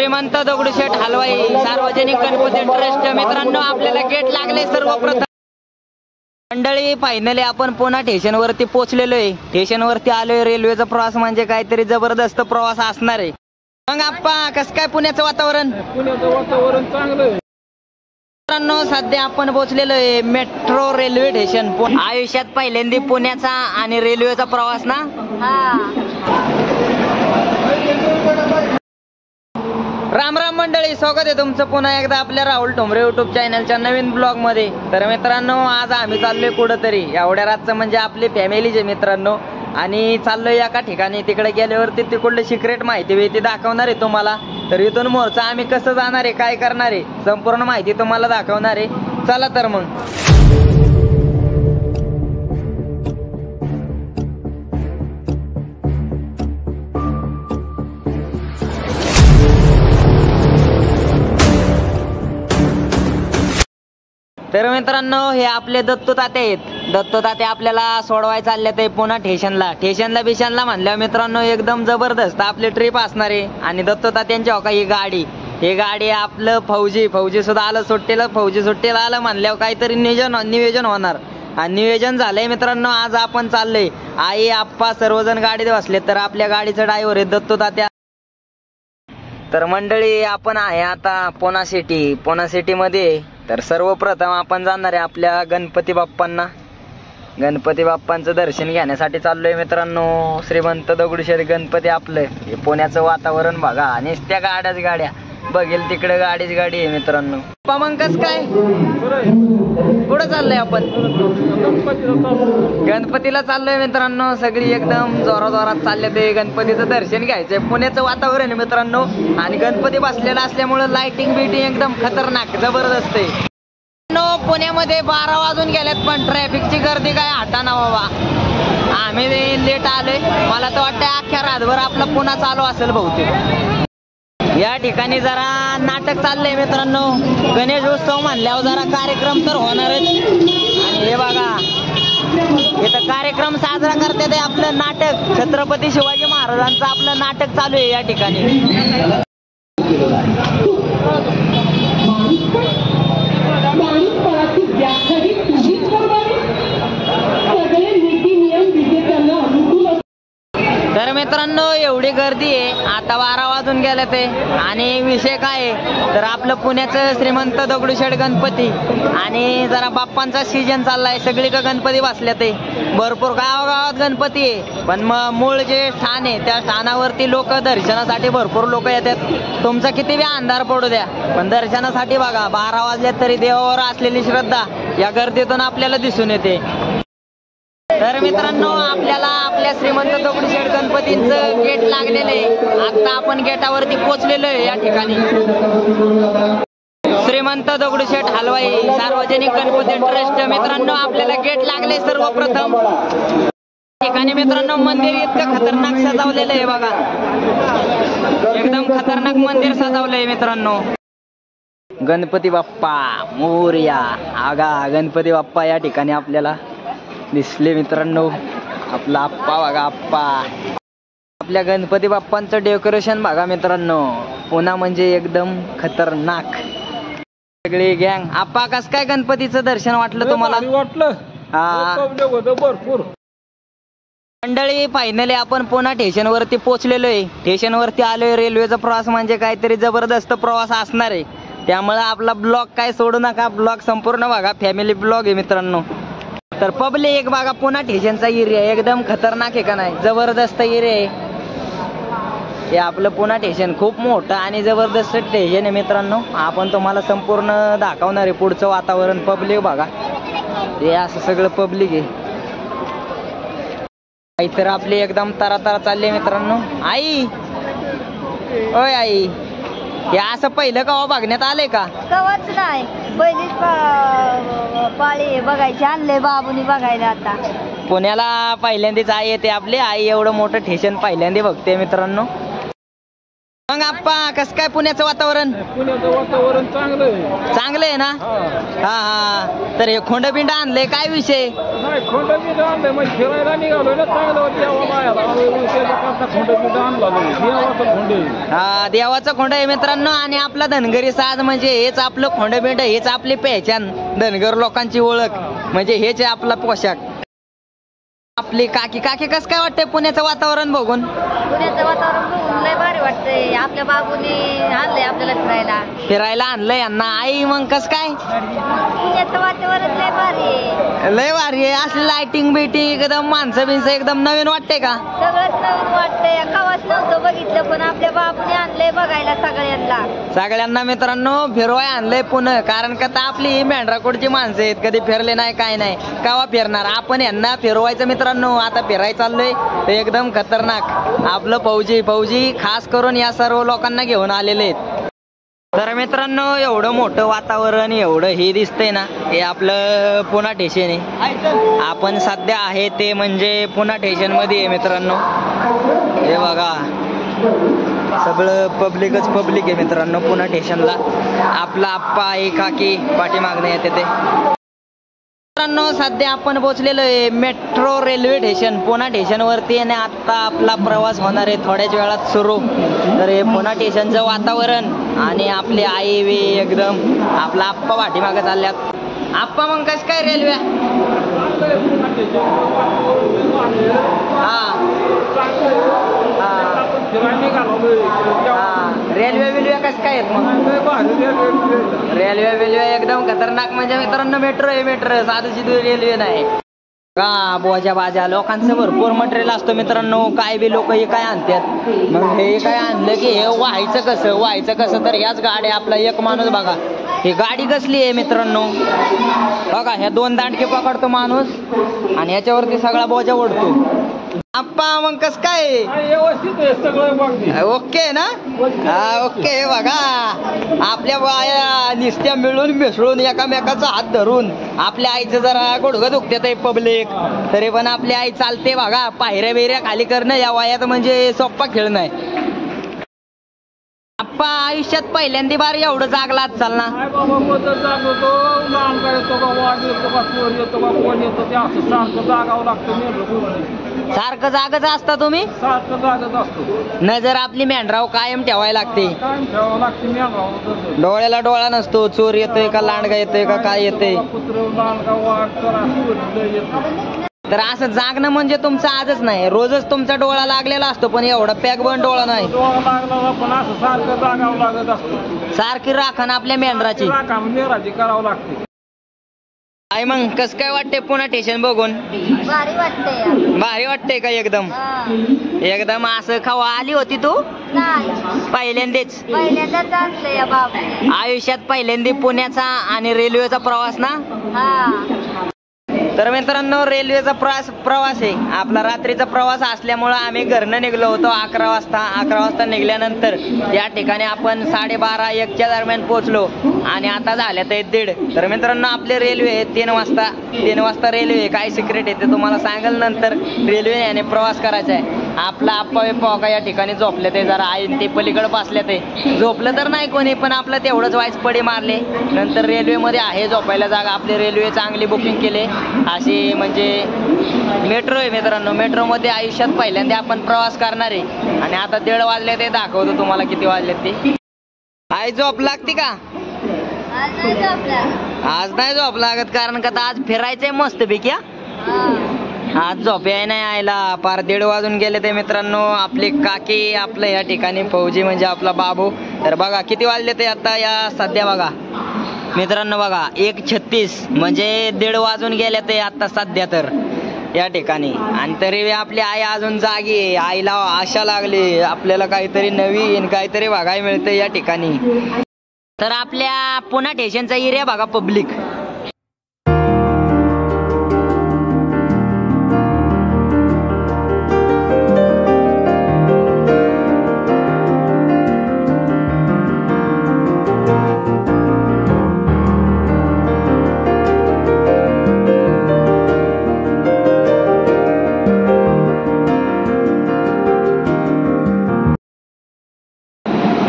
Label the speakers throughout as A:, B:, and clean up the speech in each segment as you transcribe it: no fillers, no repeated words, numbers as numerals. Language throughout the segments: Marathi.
A: श्रीमंत दगडूशेठ हलवाई सार्वजनिक गणपती ट्रस्ट मित्रांनो, आपल्याला गेट लागले सर्वप्रथम. मंडळी फायनली आपण पुन्हा स्टेशनवरती पोहोचलेलो आहे. स्टेशनवरती आलोय. रेल्वेचा प्रवास म्हणजे काहीतरी जबरदस्त प्रवास असणार आहे. मग आप्पा कसं काय पुण्याचं वातावरण?
B: पुण्याचं वातावरण चांगलं आहे
A: मित्रांनो. सध्या आपण पोहोचलेलो आहे मेट्रो रेल्वे स्टेशन. आयुष्यात पहिल्यांदा पुण्याचा आणि रेल्वेचा प्रवास ना. राम राम मंडळी, स्वागत आहे तुमचं पुन्हा एकदा आपल्या राहुल ठोंबरे युट्यूब चॅनलच्या नवीन ब्लॉग मध्ये. तर मित्रांनो, आज आम्ही चाललोय कुठंतरी. एवढ्या रातचं म्हणजे आपली फॅमिलीचे मित्रांनो, आणि चाललोय एका ठिकाणी. तिकडे गेल्यावरती तिकडली सिक्रेट माहिती ती दाखवणार आहे तुम्हाला. तर इथून मोरचा आम्ही कसं जाणार आहे, काय करणार आहे, संपूर्ण माहिती तुम्हाला दाखवणार आहे. चला तर मग. तर मित्रांनो, हे आपले दत्तू ताते आहेत. दत्तू ताते आपल्याला सोडवाय चालले ते पुन्हा स्टेशनला बिशनला म्हणल्यावर मित्रांनो एकदम जबरदस्त आपली ट्रिप असणार आहे. आणि दत्तू तात्यांची हो का ही गाडी आपलं फौजी सुद्धा आलं सुट्टीला. फौजी सुट्टीला आलं म्हणल्यावर काहीतरी नियोजन होणार. आणि नियोजन झालंय मित्रांनो. आज आपण चाललोय, आई आप्पा सर्वजण गाडीत बसले. तर आपल्या गाडीचं ड्रायव्हर आहे दत्तू तात्या. तर मंडळी, आपण आहे आता पुणा सिटी मध्ये. तर सर्वप्रथम आपण जाणार आहे आपल्या गणपती बाप्पांचं दर्शन घेण्यासाठी चाललोय मित्रांनो. श्रीमंत दगडूशेठ गणपती आपलं. हे पुण्याचं वातावरण बघा, आणि त्या गाड्या बघेल तिकडे गाडी आहे मित्रांनो. मग कस काय कुठं चाललंय आपण? गणपतीला चाललोय मित्रांनो. सगळी एकदम जोरात चालले ते. गणपतीचं दर्शन घ्यायचंय. पुण्याचं वातावरण आहे मित्रांनो, आणि गणपती बसलेला असल्यामुळे लाइटिंग एकदम खतरनाक जबरदस्त आहे. पुण्यामध्ये 12 वाजून गेलेत, पण ट्रॅफिकची गर्दी काय हटाना बाबा. आम्ही लेट आलोय. मला तर वाटतंय अख्ख्या रातभर आपला पुन्हा चालू असेल बहुतेक. या ठिकाणी जरा नाटक चाललंय मित्रांनो. गणेश उत्सव म्हणल्यावर जरा कार्यक्रम तर होणारच. आणि हे बघा, इथं कार्यक्रम साजरा करते ते आपलं नाटक. छत्रपती शिवाजी महाराजांचं आपलं नाटक चालू आहे या ठिकाणी. तर मित्रांनो, एवढी गर्दी आहे. आता 12 वाजून गेले ते. आणि विषय काय आहे तर आपलं पुण्याचं श्रीमंत दगडूशेठ गणपती, आणि जरा बाप्पांचा सीजन चाललाय. सगळीकडे गणपती बसले ते. भरपूर गावागावात गणपती आहे. पण मग मूळ जे स्थान आहे त्या स्थानावरती लोक दर्शनासाठी भरपूर लोक येतात. तुमचा किती बी अंधार पडू द्या, पण दर्शनासाठी बघा 12 वाजले तरी देवावर असलेली श्रद्धा या गर्दीतून आपल्याला दिसून येते. तर मित्रांनो, आपल्याला आपल्या श्रीमंत दगडूशेठ गणपतींचं गेट लागलेलं आहे. आता आपण गेटावरती पोहोचलेलो आहे या ठिकाणी. श्रीमंत दगडूशेठ हलवाई सार्वजनिक गणपती ट्रस्ट मित्रांनो, आपल्याला गेट लागले सर्वप्रथम. ठिकाणी मित्रांनो, मंदिर इतकं खतरनाक सजवलेलं आहे बघा. एकदम खतरनाक मंदिर सजवलंय मित्रांनो. गणपती बाप्पा मोरया. आगा गणपती बाप्पा या ठिकाणी आपल्याला दिसले मित्रांनो. आपला आप्पा बघा, आप्पा. आपल्या गणपती बाप्पांचं डेकोरेशन बघा मित्रांनो. पुन्हा म्हणजे एकदम खतरनाक सगळी गँग. आप्पा कसं काय गणपतीचं दर्शन वाटलं तुम्हाला?
B: वाटलं भरपूर.
A: मंडळी, फायनली आपण पुन्हा स्टेशनवरती पोहोचलेलो आहे. स्टेशनवरती आलोय. रेल्वेचा प्रवास म्हणजे काहीतरी जबरदस्त प्रवास असणार आहे. त्यामुळे आपला ब्लॉग काय सोडू नका. ब्लॉग संपूर्ण बघा. फॅमिली ब्लॉग आहे मित्रांनो. तर पब्लिक बघा, पुन्हा स्टेशनचा एरिया एकदम खतरनाक आहे का नाही? जबरदस्त एरिया आहे हे आपलं पुन्हा स्टेशन. खूप मोठं आणि जबरदस्त स्टेशन आहे मित्रांनो. आपण तुम्हाला संपूर्ण दाखवणार आहे पुढचं वातावरण. पब्लिक बघा, हे असं सगळं पब्लिक आहे. तर आपली एकदम तरा चालले मित्रांनो. आई, ओय आई, हे असं पहिलं कवा बघण्यात आलंय का?
C: कवाच नाही. पहिलीच पाळी बघायची. आणले बाबूनी बघायला आता.
A: पुण्याला पहिल्यांदाच आई येते आपली. आई एवढं मोठं स्टेशन पहिल्यांदा बघते मित्रांनो. मग आप्पा कसं काय पुण्याचं वातावरण?
B: पुण्याचं वातावरण चांगलं आहे.
A: चांगलं आहे ना? हा हा. तर हे खोंडबिंड आणले, काय विषय?
B: नाही खोंडबिंड आणलंय म्हणजे फिरायला निघालोय ना, चांगलं देवा मायाला त्याच्याकरता खोंडबिंड आणला नाही. देवाचं खोंड आहे.
A: हा देवाचं खोंड आहे मित्रांनो. आणि आपला धनगरी साज म्हणजे हेच आपलं खोंडबिंड, हेच आपली पेहचान, धनगर लोकांची ओळख म्हणजे हेच आहे आपला पोशाख. आपली काकी कसं काय वाटतंय पुण्याचं वातावरण बघून?
C: पुण्याचं वातावरण बघून लय भारी वाटतंय. आपल्या बाबूने आणलंय आपल्याला
A: फिरायला आणलं यांना. आई मग कसं काय?
C: पुण्याचं वातावरण लय भारी आहे.
A: लय भारी आहे. असली लाइटिंग बिटिंग एकदम माणसं बिनसं एकदम नवीन वाटते का?
C: सगळंच नवीन वाटतंय. कवाच नव्हतं बघितलं पण आपल्या बाबूने आणलंय बघायला
A: सगळ्यांना मित्रांनो फिरवाय आणलंय पुणे. कारण का तर आपली ही मेंढराकोटची माणसं आहेत, कधी फिरले नाही काय नाही, कवा फिरणार आपण यांना फिरवायचं मित्रांनो. आता फिरायला चाललोय एकदम खतरनाक. आपलं फौजी खास करून या सर्व लोकांना घेऊन आलेले आहेत. तर मित्रांनो एवढं मोठं वातावरण, एवढं हे दिसतंय ना, हे आपलं पुणा स्टेशन आहे. आपण सध्या आहे ते म्हणजे पुणा स्टेशन मध्ये आहे मित्रांनो. हे बघा सगळं पब्लिकच पब्लिक आहे मित्रांनो पुणा स्टेशनला. आपला आप्पा एकाकी पाठीमागणे येते ते. मित्रांनो सध्या आपण पोहोचलेलो आहे metro railway station Pune station वरती आणि आता आपला प्रवास होणार आहे थोड्याच वेळात सुरू. तर हे पुणा स्टेशनचं वातावरण आणि आपली आई वे एकदम आपला आप्पा पाठीमागे चालल्यात. आप्पा मग कसं काय रेल्वे? रेल्वे कसं काय आहेत मग? रेल्वे एकदम खतरनाक म्हणजे मित्रांनो. मेट्रो आहे, मेट्रो साधू सिधू रेल्वे नाही का. बोजा बाजा लोकांचं भरपूर मटेरियल असतं मित्रांनो. काय बी लोक हे काय आणतात. मग हे काय आणलं की हे व्हायचं कसं तर ह्याच गाड्या. आपला एक माणूस बघा ही गाडी कसली आहे मित्रांनो. बघा ह्या 2 दांडके पकडतो माणूस आणि ह्याच्यावरती सगळा बोजा ओढतो. आप्पा मग कस काय?
B: व्यवस्थित आहे सगळं.
A: ओके ना? हा ओके. बघा आपल्या बाया निस्त्या मिळून मिसळून एकामेकाचा हात धरून. आपल्या आईचं जरा गुडघं दुखतात आहे पब्लिक, तरी पण आपली आई चालते. बघा पायऱ्या बिऱ्या खाली करणं या वयात म्हणजे सोप्पा खेळ नाही. आप्पा आयुष्यात पहिल्यांदा बार एवढं जागलात चाल ना? सारखं जागच असता तुम्ही? नजर आपली मेंढराव कायम ठेवायला लागते. डोळ्याला डोळा नसतो. चोर येतोय का लांडगा येतोय का काय येतोय. तर असं जागणं म्हणजे तुमचं आजच नाही, रोजच तुमचा डोळा लागलेला असतो. पण एवढा पॅक बंद डोळा नाही. सारखी राखण आपल्या मेंढराची
B: करावं लागते.
A: आई मग कस काय वाटते पुणा स्टेशन बघून?
C: भारी वाटतंय.
A: भारी वाटते का एकदम? एकदम असं खावा आली होती तू? पहिल्यांदाच
C: आणलंय बाबू.
A: आयुष्यात पहिल्यांदा पुण्याचा आणि रेल्वेचा प्रवास ना? तर मित्रांनो रेल्वेचा प्रवास आहे आपला. रात्रीचा प्रवास असल्यामुळं आम्ही घरनं निघलो होतो 11 वाजता निघल्यानंतर या ठिकाणी आपण 12:30-1च्या दरम्यान पोहोचलो आणि आता झाल्यात 1:30. तर मित्रांनो आपले रेल्वे आहे 3 वाजता रेल्वे. काय सिक्रेट आहे ते तुम्हाला सांगाल नंतर. रेल्वे याने प्रवास करायचा आहे. आपला आप्पा का या ठिकाणी झोपले ते जरा आई ते पलीकडे बसले ते. झोपलं तर नाही कोणी पण आपलं तेवढंच वाईस पडी मारले. नंतर रेल्वेमध्ये आहे झोपायला जागा. आपली रेल्वे चांगली बुकिंग केले अशी म्हणजे मेट्रो आहे मित्रांनो. मेट्रोमध्ये आयुष्यात पहिल्यांदा आपण प्रवास करणार आहे. आणि आता 1:30 वाजले ते दाखवतो तुम्हाला किती वाजले ते. आई झोप लागते का? आज नाही झोप लागत कारण का आज फिरायचंय मस्त पैकी. आज झोप याय नाही आयला. पार 1:30 वाजून गेले ते मित्रांनो. आपली काकी आपलं या ठिकाणी फौजी म्हणजे आपला बाबू. तर बघा किती वाजले ते आता या सध्या बघा मित्रांनो. बघा 1:36 म्हणजे 1:30 वाजून गेले ते आता सध्या तर या ठिकाणी. आणि तरी आपली आई अजून जागी आहे. आईला आशा लागली आपल्याला काहीतरी नवीन काहीतरी बघायला मिळतं या ठिकाणी. तर आपल्या पुणा स्टेशनचा एरिया बघा पब्लिक.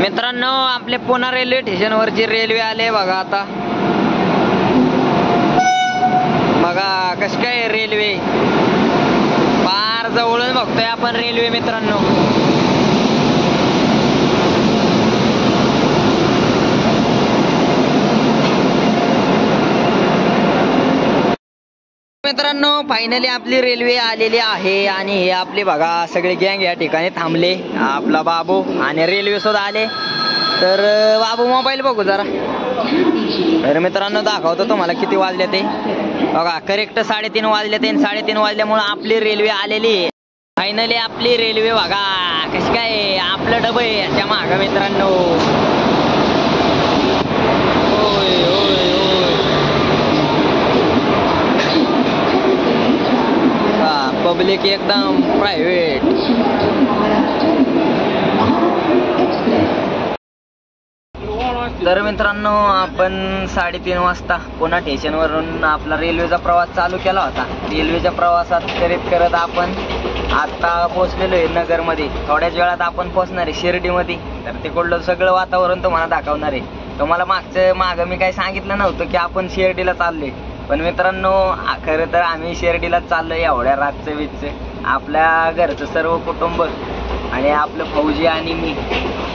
A: मित्रांनो आपले पुणे रेल्वे स्टेशनवरची रेल्वे आले बघा आता. बघा कशी काय रेल्वे, फार जवळून बघतोय आपण रेल्वे मित्रांनो. मित्रांनो फायनली आपली रेल्वे आलेली आहे आणि हे आपले बघा सगळे गँग या ठिकाणी थांबले. आपला बाबू आणि रेल्वे सुद्धा आले. तर बाबू मोबाईल बघू जरा. तर मित्रांनो दाखवतो तुम्हाला किती वाजले ते बघा. करेक्ट 3:30 वाजले ते. 3:30 वाजल्यामुळे आपली रेल्वे आलेली आहे. फायनली आपली रेल्वे बघा कशी काय. आपलं डबं आहे याच्या मागं मित्रांनो. होय होय होय. पब्लिक एकदम प्रायव्हेट. तर मित्रांनो आपण 3:30 वाजता पुणे स्टेशनवरून आपला रेल्वेचा प्रवास चालू केला होता. रेल्वेच्या प्रवासात करत आपण आता पोहोचलेलो आहे नगरमध्ये. थोड्याच वेळात आपण पोहोचणार आहे शिर्डीमध्ये. तर तिकडलं सगळं वातावरण तुम्हाला दाखवणार आहे. तुम्हाला मागं मी काही सांगितलं नव्हतं की आपण शिर्डीला चाललोय. पण मित्रांनो खरं तर आम्ही शिर्डीला चाललोय एवढ्या रातचं बीचचं. आपल्या घरचं सर्व कुटुंब आणि आपलं फौजी आणि मी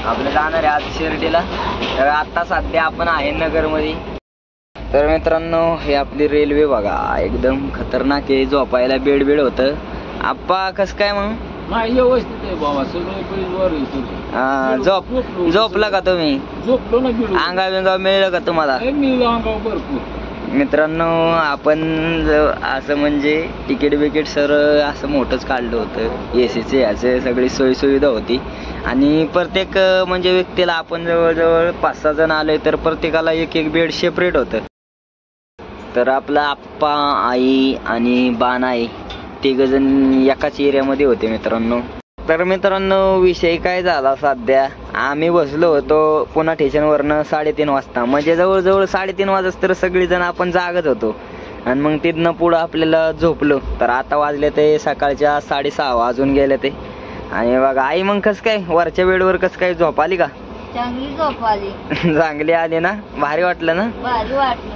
A: आपलं जाणार आहे आज शिर्डीला. तर आता सध्या आपण आहे नगरमध्ये. तर मित्रांनो हे आपली रेल्वे बघा एकदम खतरनाक आहे. झोपायला बेड होतं. आप्पा कसं काय मग?
B: नाही व्यवस्थित आहे बाबा, सगळे
A: झोपला का तुम्ही?
B: झोपलो ना.
A: अंगा बिंगा मिळलं का तुम्हाला?
B: मिळलं अंगावर भरपूर.
A: मित्रांनो आपण असं म्हणजे तिकीट बिकीट सर्व असं मोठंच काढलं होतं. एसीचे याचे सगळी सोयीसुविधा होती. आणि प्रत्येक म्हणजे व्यक्तीला आपण जवळजवळ 5-6 जण आलोय तर प्रत्येकाला एक बेड सेपरेट होतं. तर आपला आप्पा, आई आणि बानाई 3 जण एकाच एरियामध्ये होते मित्रांनो. तर मित्रांनो विषय काय झाला सध्या. आम्ही बसलो होतो पुणे स्टेशनवरनं 3:30 वाजता. म्हणजे जवळजवळ 3:30 वाजता तर सगळीजण आपण जागत होतो. आणि मग तिथनं पुढं आपल्याला झोपलो. तर आता वाजले ते सकाळच्या 6:30 वाजून गेले ते. आणि बघा आई मग कसं काय वरच्या बेडवर कसं काय झोप आली का?
C: चांगली झोप आली.
A: चांगली आली ना? भारी वाटलं ना?
C: भारी वाटलं.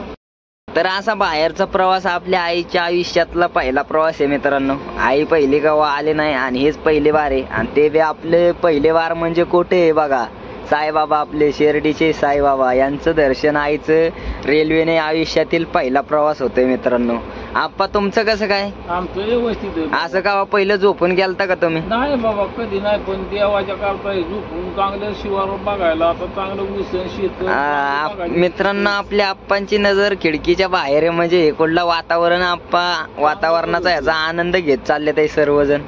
A: तर असा बाहेरचा प्रवास आपल्या आईच्या आयुष्यातला पहिला प्रवास आहे मित्रांनो. आई पहिली गावा आले नाही आणि हेच पहिली वार आहे. आणि ते बी आपले पहिले वार म्हणजे कुठे आहे बघा. साईबाबा आपले शिर्डीचे साईबाबा यांचं दर्शन आईचं रेल्वेने आयुष्यातील पहिला प्रवास होतोय मित्रांनो. आप्पा तुमचं कसं काय?
B: आमचं व्यवस्थित आहे.
A: असं का पहिलं झोपून गेलता का तुम्ही?
B: नाही बाबा कधी नाही. पण देवाच्या करता झोपून चांगलं शिवार बघायला आता चांगलं उसन शेत.
A: मित्रांनो आपल्या आप्पांची नजर खिडकीच्या बाहेर आहे. म्हणजे हे कुठलं वातावरण आप्पा वातावरणाचा याचा आनंद घेत चालले ते सर्वजण.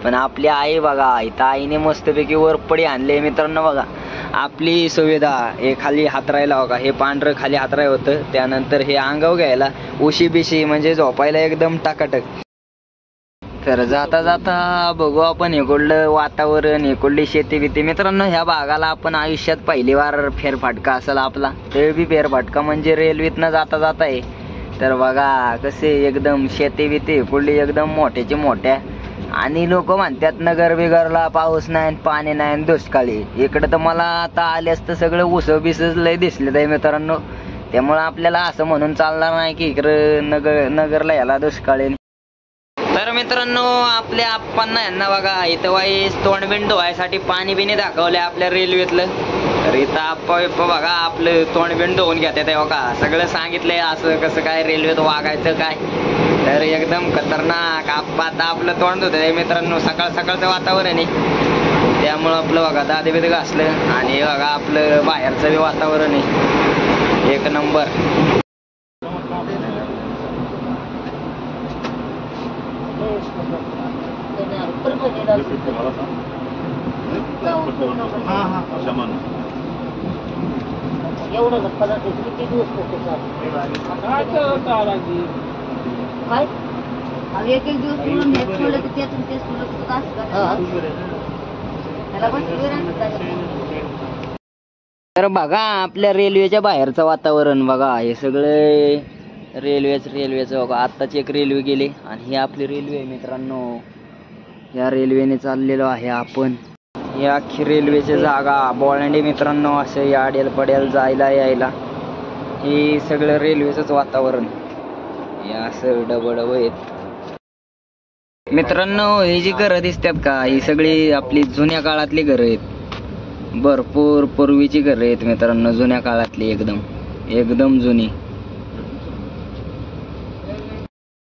A: पण आपली आई बघा इथं आईने मस्तपैकी वरपडी आणले मित्रांनो. बघा आपली सुविधा हे खाली हातरायला बघा. हे पांढरं खाली हातराय होतं. त्यानंतर हे अंगावर घ्यायला उशी बिशी म्हणजे झोपायला एकदम टाकाटक. तर जाता जाता बघू आपण इकडलं वातावरण इकडली शेती बिती. मित्रांनो ह्या भागाला आपण आयुष्यात पहिली वार फेरफाटका असेल आपला. ते बी फेरफाटका म्हणजे रेल्वेतनं जाता जाता आहे. तर बघा कसे एकदम शेती बिती इकडली एकदम मोठ्याची मोठ्या. आणि लोक म्हणतात नगर बिगरला पाऊस नाही पाणी नाही दुष्काळी. इकडे तर मला आता आले असतं सगळं ऊस बिसच लय दिसले आहे मित्रांनो. त्यामुळे आपल्याला असं म्हणून चालणार नाही की इकडं नगरला याला दुष्काळी. तर मित्रांनो आपल्या आप्पांना यांना बघा इथं वाईस तोंडबिंड धुवायसाठी पाणी बिणी दाखवलंय आपल्या रेल्वेतलं. तर इथं आप्पा बिप्पा बघा आपलं तोंडबिंड धुवून घेतात बघा. सगळं सांगितलंय असं कसं काय रेल्वेत वागायचं काय. तर एकदम खतरनाक. आप्पा आता आपलं तोंड धुतंय मित्रांनो. सकाळ सकाळचं वातावरण आहे त्यामुळं आपलं बघा दादे बिदे घासलं. आणि बघा आपलं बाहेरचं बी वातावरण आहे एक नंबर.
C: काय एक दिवस सोडून हे सोडलं तर त्यातून ते सोडलं
A: तर बघा आपल्या रेल्वेच्या बाहेरचं वातावरण बघा. हे सगळे रेल्वेचं बघा. आत्ताच एक रेल्वे गेली आणि ही आपली रेल्वे आहे मित्रांनो. या रेल्वेने चाललेलो आहे आपण. ही अख्खी रेल्वेची जागा बोळंडी मित्रांनो, असे याडेल पडेल जायला यायला. हे सगळं रेल्वेचंच वातावरण. हे असं डबडब आहेत मित्रांनो. ही जी घरं दिसतात का, ही सगळी आपली जुन्या काळातली घरं आहेत. भरपूर पूर्वीची घरं आहेत मित्रांनो, जुन्या काळातली एकदम एकदम जुनी.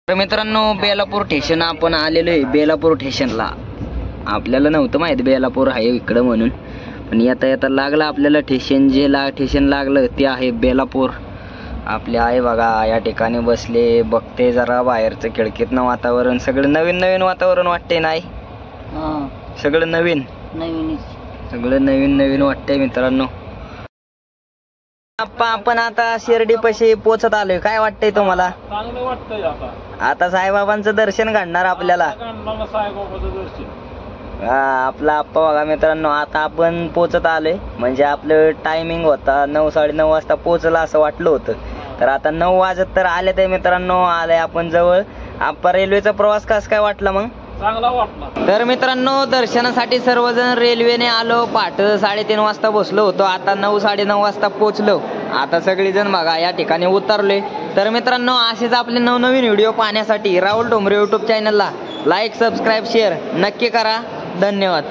A: तर मित्रांनो बेलापूर स्टेशन आपण आलेलो आहे. बेलापूर स्टेशनला आपल्याला नव्हतं माहित बेलापूर आहे इकडं म्हणून, पण येता येता लागलं आपल्याला स्टेशन. स्टेशन लागलं ते आहे बेलापूर. आपले आहे बघा या ठिकाणी बसले, बघते जरा बाहेरचं खिडकीतनं वातावरण. सगळं नवीन नवीन वातावरण वाटते नाही, सगळं नवीन सगळं नवीन नवीन वाटतंय मित्रांनो. आपण आता शिर्डीपाशी पोचत आलोय. काय वाटतंय तुम्हाला?
B: चांगलं वाटतंय.
A: आता साईबाबांचं दर्शन घडणार आपल्याला.
B: साईबाबाचं दर्शन
A: आपला आप्पा बघा मित्रांनो. आता आपण पोचत आलोय, म्हणजे आपलं टायमिंग होता 9 साडेनऊ वाजता पोचला असं वाटलं होतं. तर आता 9 वाजत तर आले ते मित्रांनो. आलंय आपण जवळ. आप्पा रेल्वेचा प्रवास कसा काय वाटला मग?
B: चांगला वाटला.
A: तर मित्रांनो दर्शनासाठी सर्वजण रेल्वेने आलो. पहाटे 3:30 वाजता बसलो होतो. आता 9 साडेनऊ वाजता पोचलो. आता सगळीजण बघा या ठिकाणी उतरलोय. तर मित्रांनो असेच आपले नवनवीन व्हिडिओ पाहण्यासाठी राहुल डोंबरे यूट्यूब चॅनलला लाईक सबस्क्राईब शेअर नक्की करा. धन्यवाद.